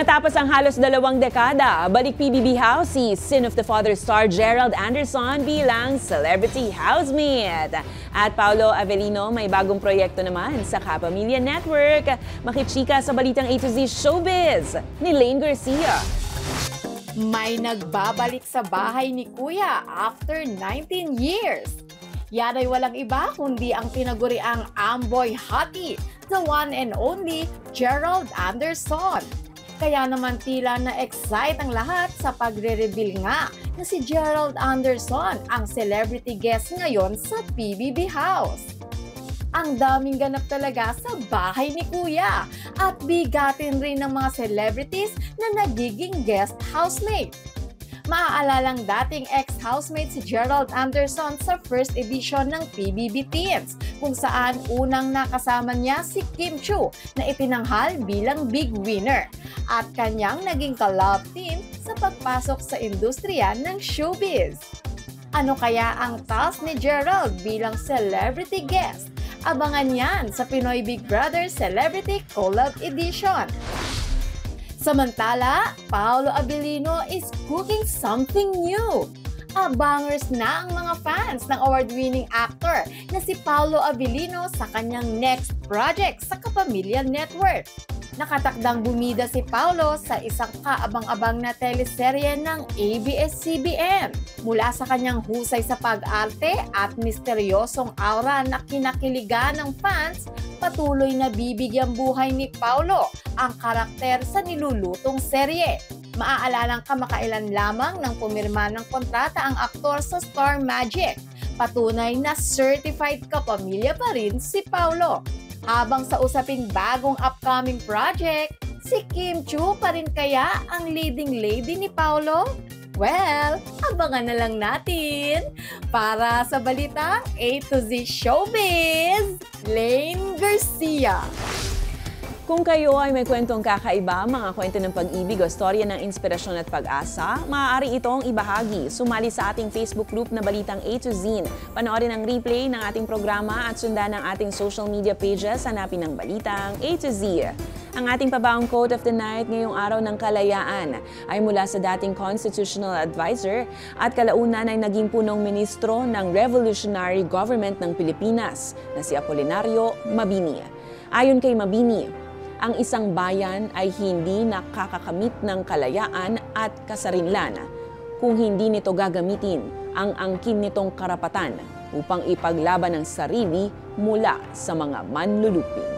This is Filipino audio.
Matapos ang halos 2 dekada, balik PBB House si Sin of the Father star Gerald Anderson bilang celebrity housemate. At Paolo Avellino may bagong proyekto naman sa Kapamilya Network. Makichika sa balitang A to Z Showbiz ni Lane Garcia. May nagbabalik sa bahay ni Kuya after 19 years. Yan ay walang iba kundi ang tinaguriang Amboy Hottie, the one and only Gerald Anderson. Kaya naman tila na-excite ang lahat sa pagre-reveal nga na si Gerald Anderson ang celebrity guest ngayon sa PBB House. Ang daming ganap talaga sa bahay ni Kuya at bigatin rin ng mga celebrities na nagiging guest housemate. Maaalalang dating ex-housemate si Gerald Anderson sa first edition ng PBB Teens kung saan unang nakasama niya si Kim Chiu na itinanghal bilang big winner at kanyang naging ka-love team sa pagpasok sa industriya ng showbiz. Ano kaya ang task ni Gerald bilang celebrity guest? Abangan yan sa Pinoy Big Brother Celebrity Collab Edition. Samantala, Paolo Avellino is cooking something new. Abangers na ang mga fans ng award-winning actor na si Paolo Avellino sa kanyang next project sa Kapamilya Network. Nakatakdang bumida si Paolo sa isang kaabang-abang na teleserye ng ABS-CBN. Mula sa kanyang husay sa pag-arte at misteryosong aura na kinakiligan ng fans, patuloy na bibigyang buhay ni Paolo ang karakter sa nilulutong serye. Maaalalang kamakailan lamang nang pumirma ng kontrata ang aktor sa Star Magic. Patunay na certified kapamilya pa rin si Paolo. Habang sa usaping bagong upcoming project, si Kim Chiu pa rin kaya ang leading lady ni Paolo? Well, abangan na lang natin. Para sa balitang A to Z Showbiz, Lane Garcia. Kung kayo ay may kwentong kakaiba, mga kwento ng pag-ibig o storya ng inspirasyon at pag-asa, maaari itong ibahagi. Sumali sa ating Facebook group na Balitang A to Z. Panoorin ang replay ng ating programa at sundan ang ating social media pages. Hanapin ang Balitang A to Z. Ang ating pabaong quote of the night ngayong araw ng kalayaan ay mula sa dating constitutional advisor at kalaunan ay naging punong ministro ng Revolutionary Government ng Pilipinas na si Apolinario Mabini. Ayon kay Mabini, ang isang bayan ay hindi nakakakamit ng kalayaan at kasarinlan kung hindi nito gagamitin ang angkin nitong karapatan upang ipaglaban ang sarili mula sa mga manlulupig.